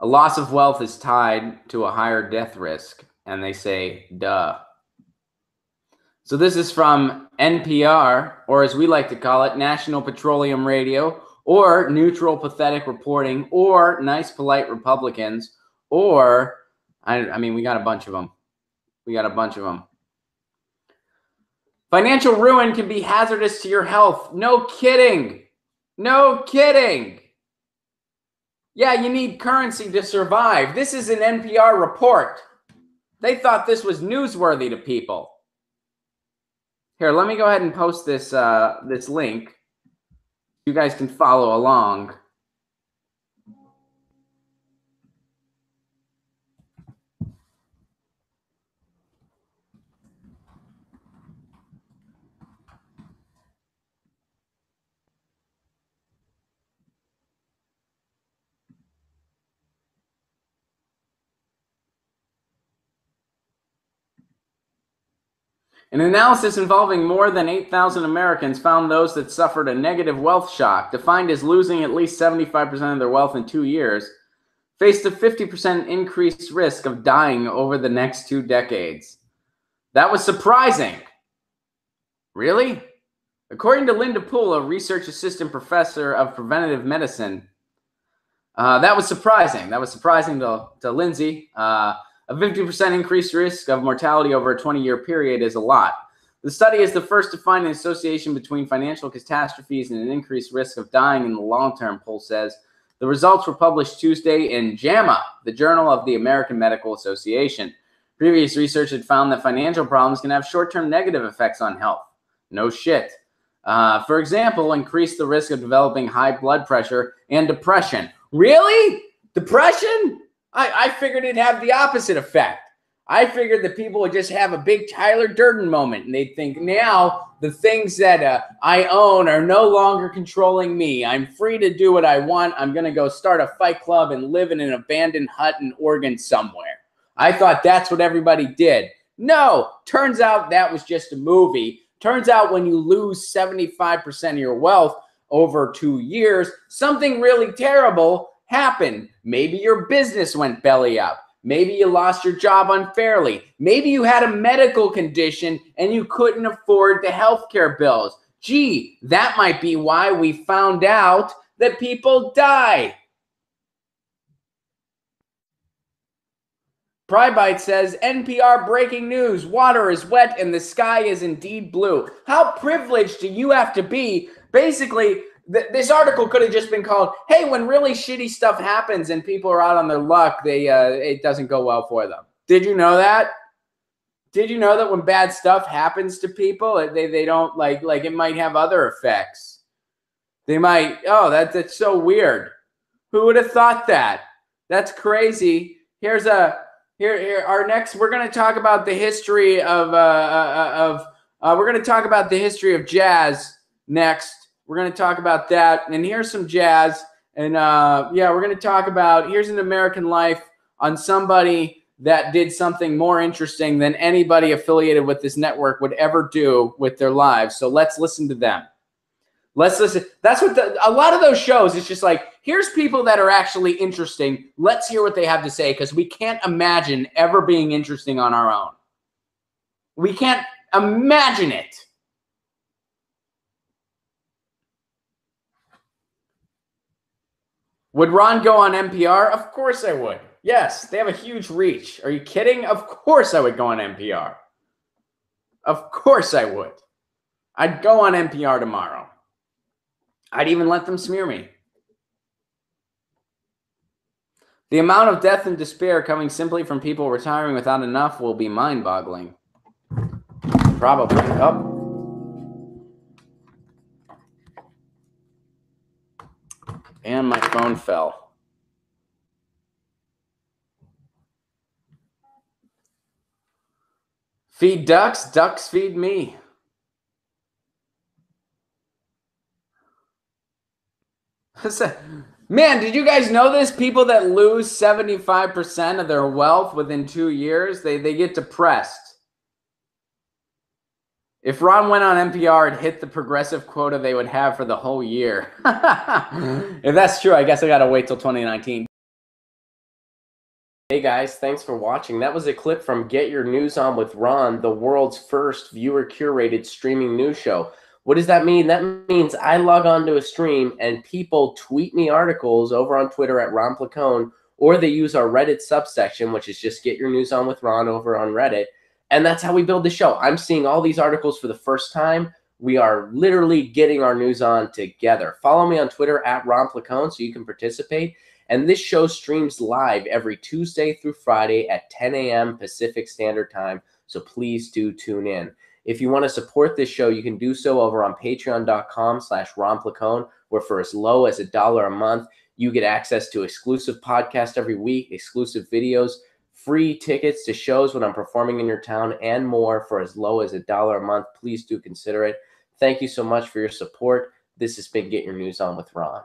A loss of wealth is tied to a higher death risk, and they say, duh. So this is from NPR, or as we like to call it, National Petroleum Radio, or Neutral Pathetic Reporting, or Nice Polite Republicans, or, I mean, we got a bunch of them. Financial ruin can be hazardous to your health. No kidding. No kidding. Yeah, you need currency to survive. This is an NPR report. They thought this was newsworthy to people. Here, let me go ahead and post this this link. You guys can follow along. An analysis involving more than 8,000 Americans found those that suffered a negative wealth shock, defined as losing at least 75% of their wealth in 2 years, faced a 50% increased risk of dying over the next 2 decades. That was surprising. Really? According to Linda Poole, a research assistant professor of preventative medicine, that was surprising. That was surprising to Lindsay. A 50% increased risk of mortality over a 20-year period is a lot. The study is the first to find an association between financial catastrophes and an increased risk of dying in the long term, Poole says. The results were published Tuesday in JAMA, the Journal of the American Medical Association. Previous research had found that financial problems can have short-term negative effects on health. No shit. For example, increase the risk of developing high blood pressure and depression. Really? Depression? I figured it'd have the opposite effect. I figured that people would just have a big Tyler Durden moment and they'd think, now the things that I own are no longer controlling me. I'm free to do what I want. I'm going to go start a fight club and live in an abandoned hut in Oregon somewhere. I thought that's what everybody did. No, turns out that was just a movie. Turns out when you lose 75% of your wealth over 2 years, something really terrible happened. Maybe your business went belly up. Maybe you lost your job unfairly. Maybe you had a medical condition and you couldn't afford the healthcare bills. Gee, that might be why we found out that people die. Prybite says, NPR breaking news. Water is wet and the sky is indeed blue. How privileged do you have to be? Basically, this article could have just been called, hey, when really shitty stuff happens and people are out on their luck, it doesn't go well for them. Did you know that? Did you know that when bad stuff happens to people, they don't like it might have other effects? They might, oh, that's so weird. Who would have thought that? That's crazy. Here our next, we're going to talk about the history of we're going to talk about the history of jazz next. We're going to talk about that. And here's some jazz. And yeah, we're going to talk about, here's an American life on somebody that did something more interesting than anybody affiliated with this network would ever do with their lives. So let's listen to them. Let's listen. That's what a lot of those shows, it's just like, here's people that are actually interesting. Let's hear what they have to say, because we can't imagine ever being interesting on our own. We can't imagine it. Would Ron go on NPR? Of course I would. Yes, they have a huge reach. Are you kidding? Of course I would go on NPR. Of course I would. I'd go on NPR tomorrow. I'd even let them smear me. The amount of death and despair coming simply from people retiring without enough will be mind-boggling. Probably. Oh. And my phone fell. Feed ducks, ducks feed me. Man, did you guys know this? People that lose 75% of their wealth within 2 years, they get depressed. If Ron went on NPR and hit the progressive quota they would have for the whole year. If that's true, I guess I got to wait till 2019. Hey guys, thanks for watching. That was a clip from Get Your News On with Ron, the world's first viewer-curated streaming news show. What does that mean? That means I log on to a stream and people tweet me articles over on Twitter at Ron Placone, or they use our Reddit subsection, which is just Get Your News On with Ron over on Reddit. And that's how we build the show. I'm seeing all these articles for the first time. We are literally getting our news on together. Follow me on Twitter at Ron Placone so you can participate. And this show streams live every Tuesday through Friday at 10 a.m. Pacific Standard Time. So please do tune in. If you want to support this show, you can do so over on patreon.com/Ron Placone, where for as low as $1 a month, you get access to exclusive podcasts every week, exclusive videos, free tickets to shows when I'm performing in your town, and more for as low as $1 a month. Please do consider it. Thank you so much for your support. This has been Get Your News On with Ron.